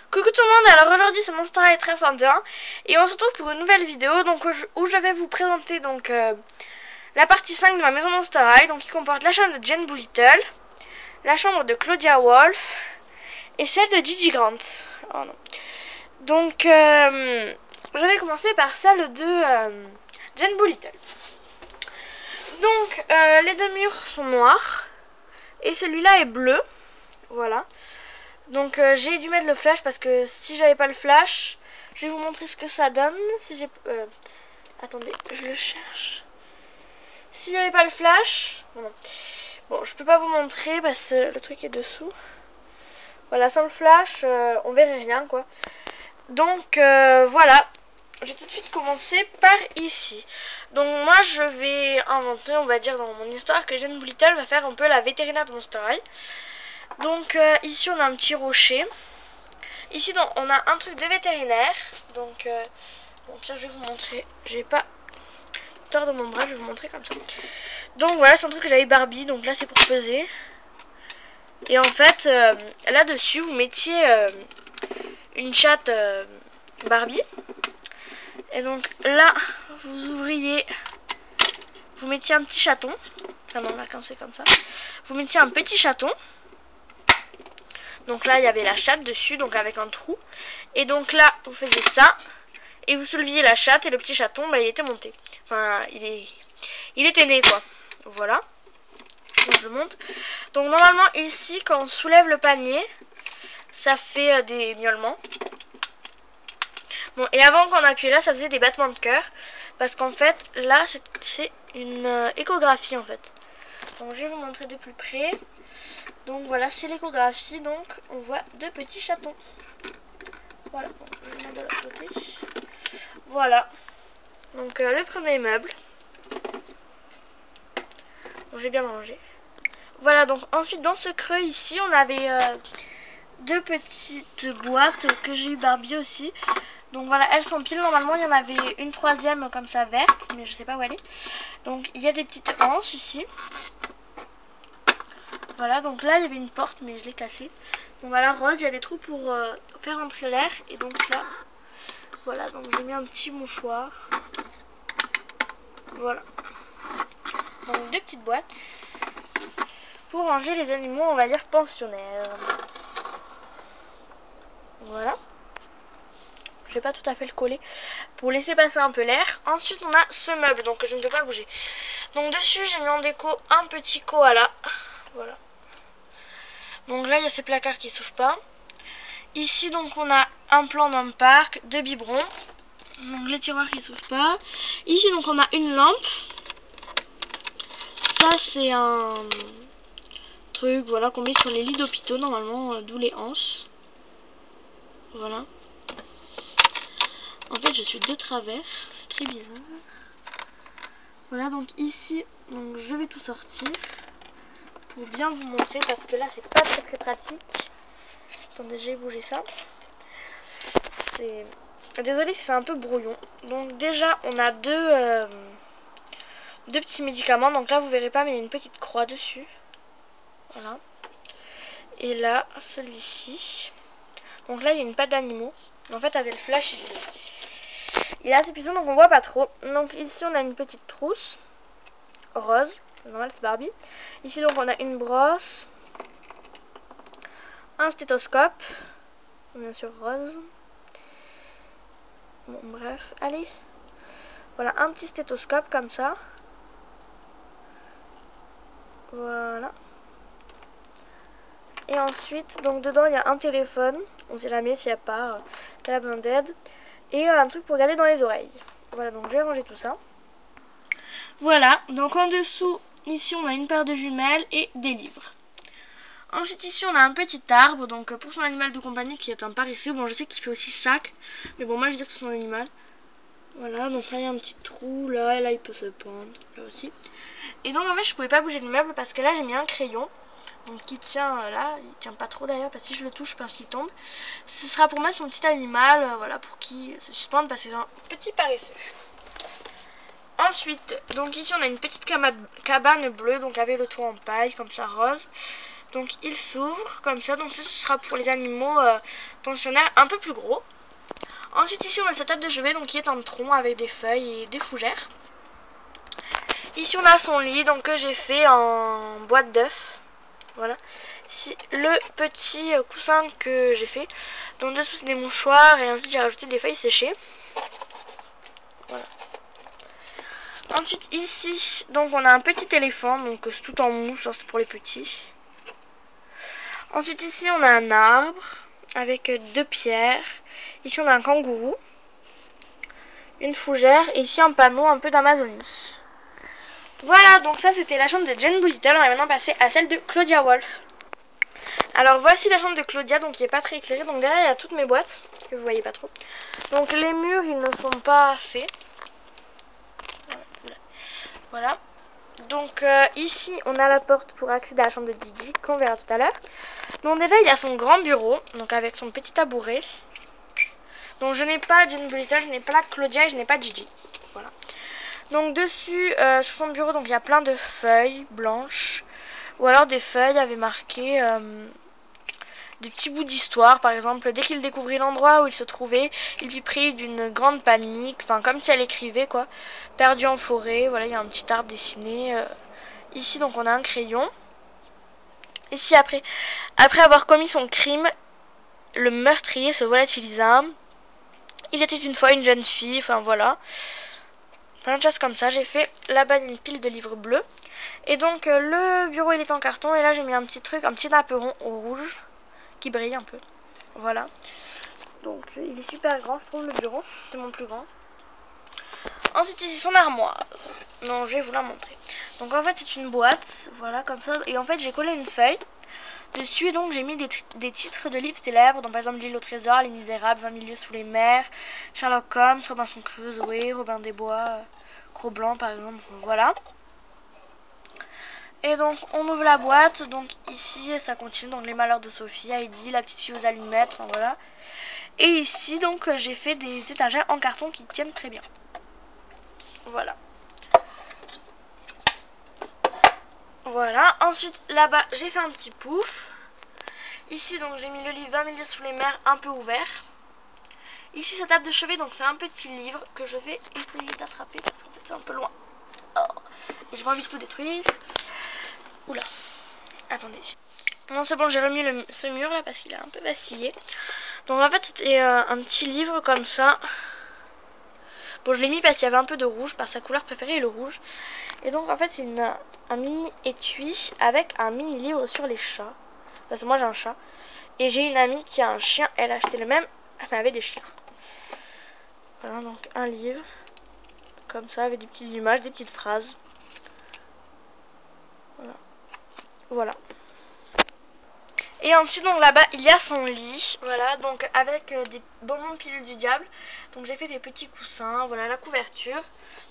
Coucou tout le monde, alors aujourd'hui c'est Monster High 1331 et on se retrouve pour une nouvelle vidéo donc où je vais vous présenter la partie 5 de ma maison Monster High, donc qui comporte la chambre de Jane Doolittle, la chambre de Claudia Wolf et celle de Gigi Grant. Oh non. Donc je vais commencer par celle de Jane Doolittle. Donc les deux murs sont noirs et celui-là est bleu, voilà. Donc j'ai dû mettre le flash parce que si j'avais pas le flash, je vais vous montrer ce que ça donne. Si j'ai attendez, je le cherche. S'il n'y avait pas le flash, bon, je peux pas vous montrer parce que le truc est dessous. Voilà, sans le flash, on verrait rien quoi. Donc voilà, je vais tout de suite commencer par ici. Donc moi je vais inventer, on va dire dans mon histoire, que Jane Doolittle va faire un peu la vétérinaire de Monster High. Donc ici on a un petit rocher. Ici donc, on a un truc de vétérinaire. Donc bon, tiens, je vais vous montrer. J'ai pas tort de mon bras, je vais vous montrer comme ça. Donc voilà, c'est un truc que j'avais Barbie. Donc là c'est pour peser. Et en fait là dessus vous mettiez une chatte Barbie. Et donc là vous ouvriez, vous mettiez un petit chaton. Ah non, là quand c'est comme ça, vous mettiez un petit chaton. Donc là, il y avait la chatte dessus, donc avec un trou. Et donc là, vous faisiez ça. Et vous souleviez la chatte et le petit chaton, bah, il était monté. Enfin, il était né, quoi. Voilà. Donc je le monte. Donc normalement, ici, quand on soulève le panier, ça fait des miaulements. Bon, et avant qu'on appuie là, ça faisait des battements de cœur. Parce qu'en fait, là, c'est une échographie, en fait. Donc je vais vous montrer de plus près. Donc voilà, c'est l'échographie. Donc on voit deux petits chatons. Voilà, bon, je vais le mettre de l'autre côté. Voilà. Donc le premier meuble. Bon, j'ai bien mangé. Voilà, donc ensuite dans ce creux ici, on avait deux petites boîtes que j'ai eu Barbie aussi. Donc voilà, elles sont piles. Normalement, il y en avait une troisième comme ça verte, mais je sais pas où elle est. Donc il y a des petites hanches ici. Voilà, donc là il y avait une porte mais je l'ai cassée. Donc voilà, rose, il y a des trous pour faire entrer l'air. Et donc là, voilà, donc j'ai mis un petit mouchoir. Voilà. Donc deux petites boîtes pour ranger les animaux, on va dire pensionnaires. Voilà. Je vais pas tout à fait le coller pour laisser passer un peu l'air. Ensuite on a ce meuble, donc je ne peux pas bouger. Donc dessus j'ai mis en déco un petit koala. Voilà. Donc là il y a ces placards qui s'ouvrent pas. Ici donc on a un plan d'un parc, deux biberons. Donc les tiroirs qui s'ouvrent pas. Ici donc on a une lampe. Ça c'est un truc voilà qu'on met sur les lits d'hôpitaux normalement, d'où les hanches. Voilà. En fait je suis de travers, c'est très bizarre. Voilà, donc ici donc je vais tout sortir pour bien vous montrer parce que là c'est pas très pratique. Attendez, j'ai bougé ça. Désolée si c'est un peu brouillon. Donc déjà on a deux petits médicaments. Donc là vous verrez pas mais il y a une petite croix dessus. Voilà. Et là celui-ci. Donc là il y a une patte d'animaux. En fait avec le flash il est assez puissant donc on voit pas trop. Donc ici on a une petite trousse rose. Normal c'est Barbie. Ici donc on a une brosse. Un stéthoscope. Bien sûr rose. Bon bref, allez. Voilà un petit stéthoscope comme ça. Voilà. Et ensuite, donc dedans il y a un téléphone. On sait jamais s'il n'y a pas qu'elle a besoin d'aide. Et un truc pour regarder dans les oreilles. Voilà, donc je vais ranger tout ça. Voilà, donc en dessous, ici on a une paire de jumelles et des livres. Ensuite ici on a un petit arbre, donc pour son animal de compagnie qui est un paresseux. Bon je sais qu'il fait aussi sac, mais bon moi je dis que c'est son animal. Voilà, donc là il y a un petit trou, là et là il peut se pendre, là aussi. Et donc en fait je pouvais pas bouger le meuble parce que là j'ai mis un crayon. Donc qui tient là, il tient pas trop d'ailleurs parce que si je le touche je pense qu'il tombe. Ce sera pour mettre son petit animal, voilà, pour qu'il se suspende parce que c'est un petit paresseux. Ensuite, donc ici on a une petite cabane bleue, donc avec le toit en paille, comme ça rose. Donc il s'ouvre comme ça, donc ça ce sera pour les animaux pensionnaires un peu plus gros. Ensuite ici on a sa table de chevet donc qui est en tronc avec des feuilles et des fougères. Ici on a son lit donc que j'ai fait en boîte d'œuf. Voilà. Ici le petit coussin que j'ai fait. Donc dessous c'est des mouchoirs et ensuite j'ai rajouté des feuilles séchées. Voilà. Ensuite ici donc on a un petit éléphant donc c'est tout en mousse, c'est pour les petits. Ensuite ici on a un arbre avec deux pierres. Ici on a un kangourou, une fougère et ici un panneau un peu d'Amazonie. Voilà, donc ça c'était la chambre de Jane Doolittle. On va maintenant passer à celle de Claudia Wolf. Alors voici la chambre de Claudia, donc qui n'est pas très éclairée. Donc derrière il y a toutes mes boîtes, que vous voyez pas trop. Donc les murs ils ne sont pas faits. Voilà. Donc ici on a la porte pour accéder à la chambre de Gigi, qu'on verra tout à l'heure. Donc déjà il y a son grand bureau, donc avec son petit tabouret. Donc je n'ai pas Jane Doolittle, je n'ai pas Claudia et je n'ai pas Gigi. Voilà. Donc dessus, sur son bureau, donc il y a plein de feuilles blanches. Ou alors des feuilles avaient marqué des petits bouts d'histoire. Par exemple, dès qu'il découvrit l'endroit où il se trouvait, il fut pris d'une grande panique. Enfin, comme si elle écrivait, quoi. Perdu en forêt. Voilà, il y a un petit arbre dessiné. Ici, donc, on a un crayon. Ici, après avoir commis son crime, le meurtrier se volatilisa. Il était une fois une jeune fille. Enfin, voilà. Plein de choses comme ça. J'ai fait là-bas une pile de livres bleus. Et donc, le bureau, il est en carton. Et là, j'ai mis un petit truc, un petit napperon au rouge qui brille un peu. Voilà. Donc il est super grand, je trouve, le bureau. C'est mon plus grand. Ensuite ici son armoire. Non, je vais vous la montrer. Donc en fait c'est une boîte, voilà, comme ça. Et en fait j'ai collé une feuille dessus. Et donc j'ai mis des titres de livres célèbres. Donc par exemple L'île au trésor, Les Misérables, 20 milieux sous les mers, Sherlock Holmes, Robinson Crusoe, Robin des Bois, Cro-Blanc par exemple. Voilà. Et donc on ouvre la boîte, donc ici ça contient donc les malheurs de Sophie, Heidi, la petite fille aux allumettes, enfin voilà. Et ici donc j'ai fait des étagères en carton qui tiennent très bien. Voilà. Voilà, ensuite là-bas j'ai fait un petit pouf. Ici donc j'ai mis le livre 20 milieux sous les mers un peu ouvert. Ici sa table de chevet, donc c'est un petit livre que je vais essayer d'attraper parce qu'en fait c'est un peu loin. Oh. Et j'ai pas envie de tout détruire. Oula, attendez. Non c'est bon, j'ai remis ce mur là parce qu'il a un peu vacillé. Donc en fait c'était un petit livre comme ça. Bon je l'ai mis parce qu'il y avait un peu de rouge, parce que sa couleur préférée est le rouge. Et donc en fait c'est un mini étui avec un mini livre sur les chats. Parce que moi j'ai un chat. Et j'ai une amie qui a un chien, elle a acheté le même, elle avait des chiens. Voilà donc un livre. Comme ça avec des petites images, des petites phrases. Voilà. Voilà. Et ensuite donc là-bas il y a son lit, voilà, donc avec des bonbons pilules du diable. Donc j'ai fait des petits coussins, voilà la couverture.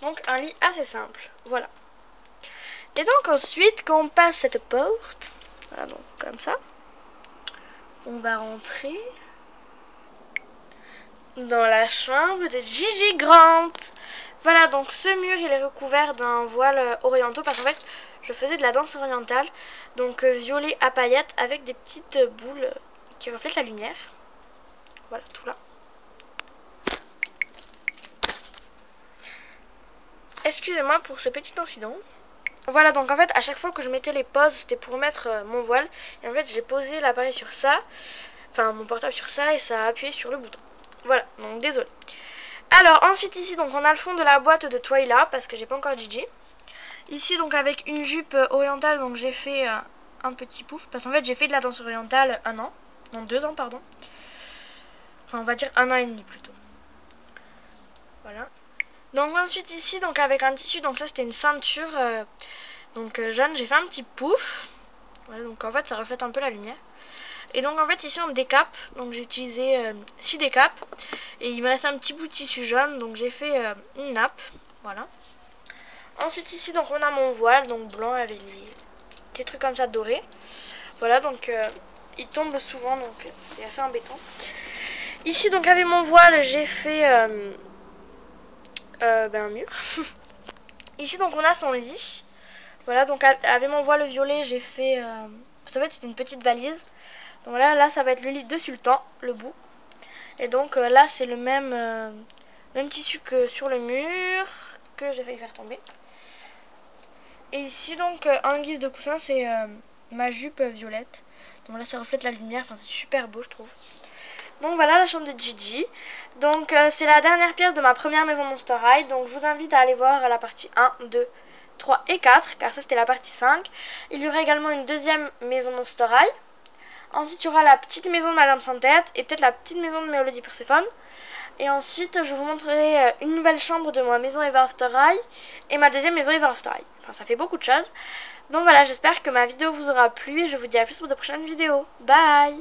Donc un lit assez simple, voilà. Et donc ensuite quand on passe cette porte, voilà donc comme ça, on va rentrer dans la chambre de Gigi Grant. Voilà donc ce mur il est recouvert d'un voile oriental parce qu'en fait je faisais de la danse orientale, donc violet à paillettes avec des petites boules qui reflètent la lumière. Voilà, tout là. Excusez-moi pour ce petit incident. Voilà, donc en fait, à chaque fois que je mettais les pauses, c'était pour mettre mon voile. Et en fait, j'ai posé l'appareil sur ça, enfin mon portable sur ça, et ça a appuyé sur le bouton. Voilà, donc désolé. Alors, ensuite ici, donc on a le fond de la boîte de Twyla, parce que j'ai pas encore Gigi. Ici donc avec une jupe orientale, donc j'ai fait un petit pouf. Parce qu'en fait j'ai fait de la danse orientale 1 an. Non 2 ans pardon. Enfin on va dire 1 an et demi plutôt. Voilà. Donc ensuite ici donc avec un tissu, donc ça c'était une ceinture jaune, j'ai fait un petit pouf. Voilà donc en fait ça reflète un peu la lumière. Et donc en fait ici on décape, donc j'ai utilisé 6 décapes. Et il me reste un petit bout de tissu jaune, donc j'ai fait une nappe. Voilà. Ensuite ici donc on a mon voile, donc blanc avec des trucs comme ça dorés. Voilà donc il tombe souvent, donc c'est assez embêtant. Ici donc avec mon voile j'ai fait un mur. Ici donc on a son lit. Voilà donc avec mon voile violet j'ai fait Parce qu'en fait c'est une petite valise. Donc voilà, là ça va être le lit de Sultan, le bout. Et donc là c'est le même tissu que sur le mur, que j'ai failli faire tomber. Et ici donc en guise de coussin c'est ma jupe violette. Donc là ça reflète la lumière, enfin c'est super beau je trouve. Donc voilà la chambre de Gigi. Donc c'est la dernière pièce de ma première maison Monster High. Donc je vous invite à aller voir la partie 1, 2, 3 et 4, car ça c'était la partie 5. Il y aura également une deuxième maison Monster High. Ensuite il y aura la petite maison de Madame Sans Tête et peut-être la petite maison de Mélodie Perséphone. Et ensuite je vous montrerai une nouvelle chambre de ma maison Ever After High et ma deuxième maison Ever After High. Enfin ça fait beaucoup de choses. Donc voilà, j'espère que ma vidéo vous aura plu et je vous dis à plus pour de prochaines vidéos. Bye!